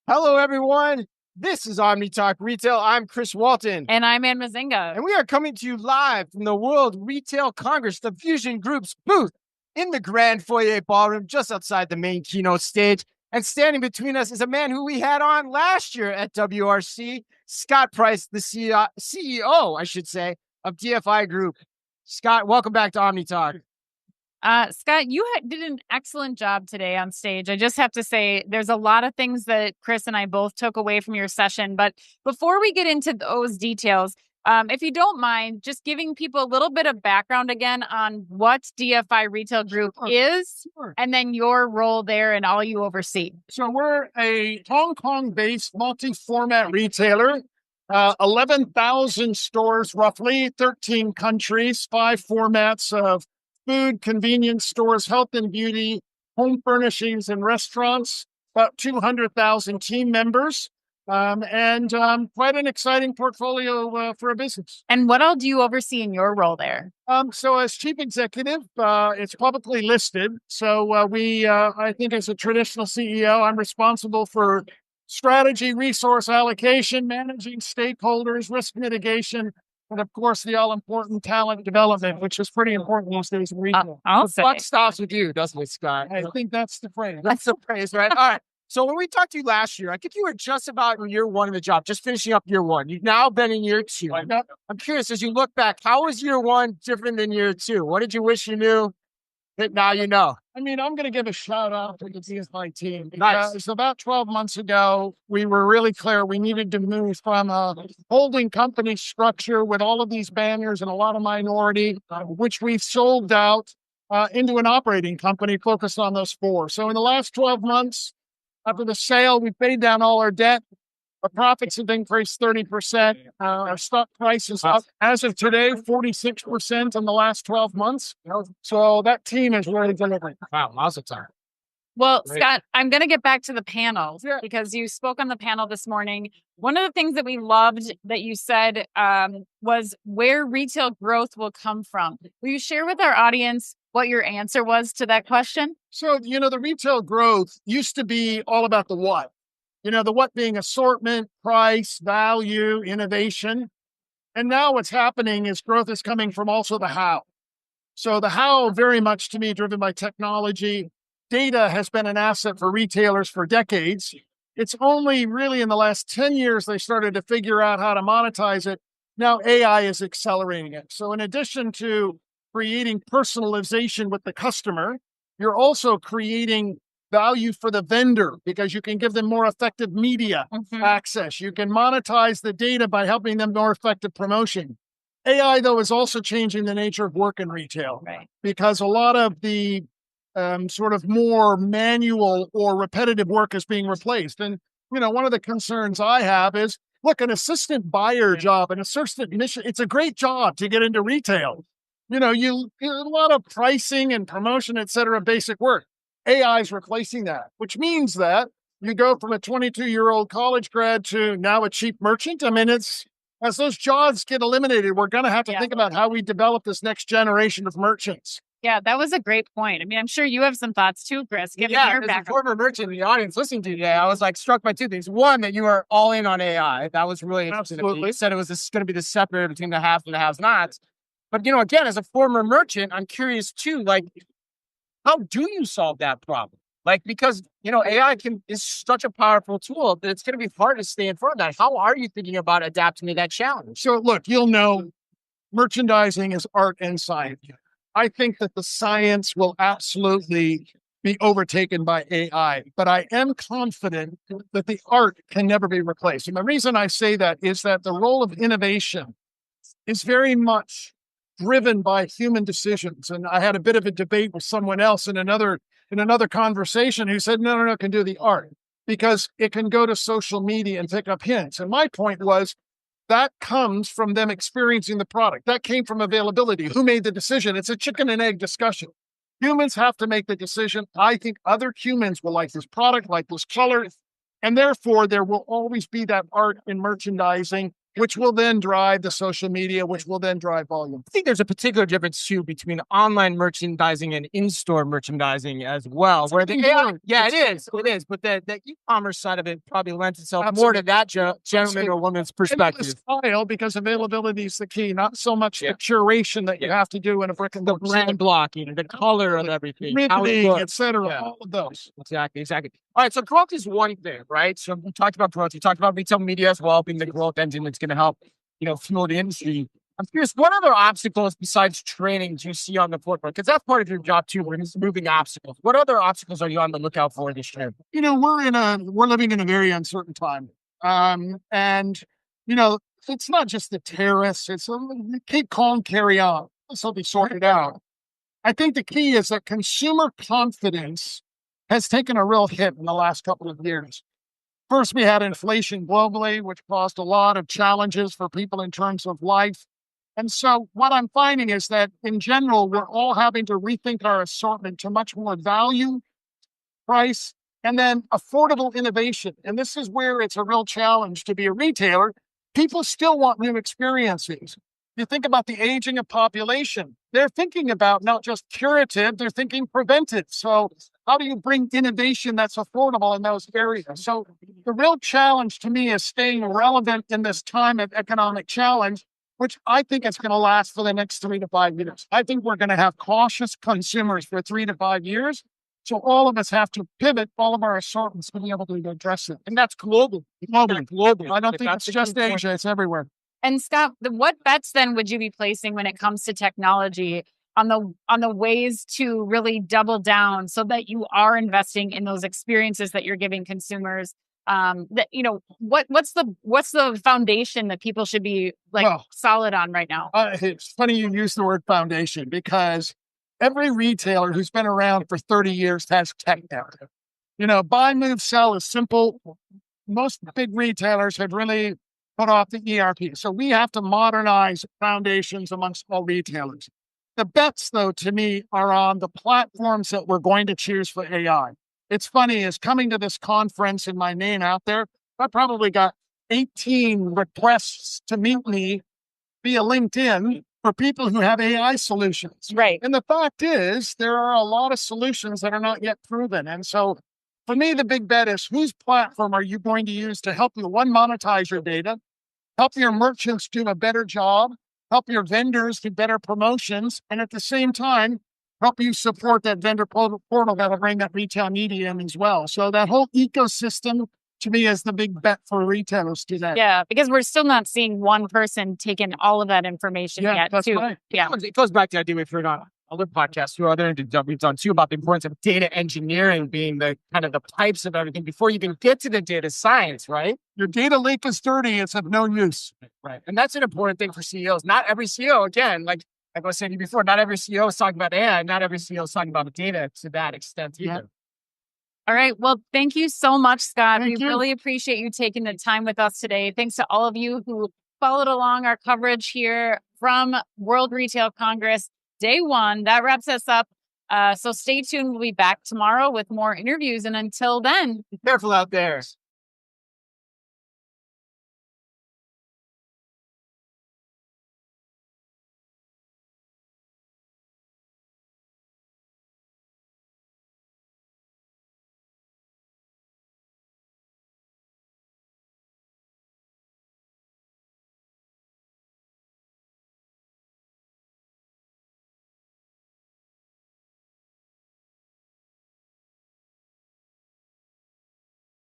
Hello, everyone. This is Omni Retail. I'm Chris Walton. And I'm Mezzenga. And we are coming to you live from the World Retail Congress, the VusionGroup's booth in the Grand Foyer Ballroom, just outside the main keynote stage. And standing between us is a man who we had on last year at WRC, Scott Price, the CEO, I should say, of DFI Group. Scott, welcome back to Omni Talk. Scott, you did an excellent job today on stage. I just have to say, there's a lot of things that Chris and I both took away from your session. But before we get into those details, if you don't mind, just giving people a little bit of background again on what DFI Retail Group is, and then your role there and all you oversee. So we're a Hong Kong-based multi-format retailer, 11,000 stores roughly, 13 countries, 5 formats of food, convenience stores, health and beauty, home furnishings, and restaurants, about 200,000 team members, and quite an exciting portfolio for a business. And what all do you oversee in your role there? So as chief executive, it's publicly listed. So I think as a traditional CEO, I'm responsible for strategy, resource allocation, managing stakeholders, risk mitigation, and of course, the all-important talent development, which is pretty important these days in retail. The buck stops with you, doesn't it, Scott? I think that's the phrase. That's the phrase, right? All right. So when we talked to you last year, I think you were just about in year 1 of the job, just finishing up year 1. You've now been in year 2. I'm curious, as you look back, how was year 1 different than year 2? What did you wish you knew that now you know? I mean, I'm going to give a shout out to the DFI team. Nice. Because about 12 months ago, we were really clear we needed to move from a holding company structure with all of these banners and a lot of minority, which we've sold out into an operating company focused on those 4. So in the last 12 months, after the sale, we paid down all our debt. Our profits have increased 30%. Our stock price is up, as of today, 46% in the last 12 months. So that team is really delivering. Wow, awesome time. Well, Scott, I'm going to get back to the panel because you spoke on the panel this morning. One of the things that we loved that you said was where retail growth will come from. Will you share with our audience what your answer was to that question? So, the retail growth used to be all about the what. The what being assortment, price, value, innovation. And now what's happening is growth is coming from also the how. So the how very much to me driven by technology. Data has been an asset for retailers for decades. It's only really in the last 10 years they started to figure out how to monetize it. Now AI is accelerating it. So in addition to creating personalization with the customer, you're also creating value for the vendor because you can give them more effective media access. You can monetize the data by helping them more effective promotion. AI, though, is also changing the nature of work in retail because a lot of the sort of more manual or repetitive work is being replaced. And, one of the concerns I have is, look, an assistant buyer job, an assistant mission, it's a great job to get into retail. A lot of pricing and promotion, et cetera, basic work. AI is replacing that, which means that you go from a 22-year-old college grad to now a cheap merchant. I mean, as those jobs get eliminated, we're going to have to think about how we develop this next generation of merchants. Yeah, that was a great point. I mean, I'm sure you have some thoughts too, Chris. Given your background. As a former merchant in the audience listening to you today, I was struck by 2 things. One, that you are all in on AI. That was really interesting. Absolutely. You said it was going to be the separator between the haves and the have-nots. But, again, as a former merchant, I'm curious too, how do you solve that problem? Because, AI is such a powerful tool that it's going to be hard to stay in front of that. How are you thinking about adapting to that challenge? So look, merchandising is art and science. I think that the science will absolutely be overtaken by AI, but I am confident that the art can never be replaced. And the reason I say that is that the role of innovation is very much driven by human decisions. And I had a bit of a debate with someone else in another conversation who said, no, it can do the art because it can go to social media and pick up hints. And my point was that comes from them experiencing the product. That came from availability. Who made the decision? It's a chicken and egg discussion. Humans have to make the decision. I think other humans will like this product, like this color, and therefore there will always be that art in merchandising. which will then drive the social media, which will then drive volume. I think there's a particular difference too between online merchandising and in-store merchandising as well. Where the AI, it is. But the e-commerce side of it probably lends itself more to that gentleman or woman's perspective. Style, because availability is the key, not so much the curation that you have to do in a brick and mortar. The brand blocking, the color of everything, etc. All of those. Exactly. All right, so growth is one thing, right? So we talked about growth. You talked about retail media as well, being the growth engine that's going to help, fuel the industry. I'm curious, what other obstacles besides training do you see on the forefront? Because that's part of your job too, removing obstacles. What other obstacles are you on the lookout for this year? We're living in a very uncertain time. It's not just the tariffs, it's keep calm, carry on. This will be sorted out. I think the key is that consumer confidence has taken a real hit in the last couple of years. First, we had inflation globally, which caused a lot of challenges for people in terms of life. And so what I'm finding is that in general, we're all having to rethink our assortment to much more value, price, and then affordable innovation. And this is where it's a real challenge to be a retailer. People still want new experiences. You think about the aging of population. They're thinking about not just curative, they're thinking preventive. So how do you bring innovation that's affordable in those areas? So the real challenge to me is staying relevant in this time of economic challenge, which I think is going to last for the next 3 to 5 years. I think we're going to have cautious consumers for 3 to 5 years. So all of us have to pivot all of our assortments to be able to address it. And that's global. Global. I don't think it's just Asia, it's everywhere. And Scott, what bets then would you be placing when it comes to technology on the ways to really double down so that you are investing in those experiences that you're giving consumers? What's the foundation that people should be solid on right now? It's funny you use the word foundation because every retailer who's been around for 30 years has tech now. Buy, move, sell is simple. Most big retailers have really put off the ERP. So we have to modernize foundations amongst all retailers. The bets, though, to me, are on the platforms that we're going to choose for AI. It's funny, is coming to this conference and my name out there, I probably got 18 requests to meet me via LinkedIn for people who have AI solutions. Right. And the fact is, there are a lot of solutions that are not yet proven. And so for me, the big bet is whose platform are you going to use to help you, one, monetize your data, help your merchants do a better job, help your vendors do better promotions, and at the same time, help you support that vendor portal that'll bring that retail media in as well. So that whole ecosystem, to me, is the big bet for retailers today. Yeah, because we're still not seeing one person taking all of that information yet. That's too. Right. Yeah, it goes back to the idea we've heard on other podcasts, through other interviews we've done too, about the importance of data engineering being the kind of the pipes of everything before you can get to the data science, right? Your data lake is dirty; it's of no use. Right, and that's an important thing for CEOs. Not every CEO, again, like I was saying to you before, not every CEO is talking about AI. Not every CEO is talking about data to that extent either. Yeah. All right. Well, thank you so much, Scott. Thank you. Really appreciate you taking the time with us today. Thanks to all of you who followed along our coverage here from World Retail Congress Day 1. That wraps us up. So stay tuned. We'll be back tomorrow with more interviews. And until then, Be careful out there.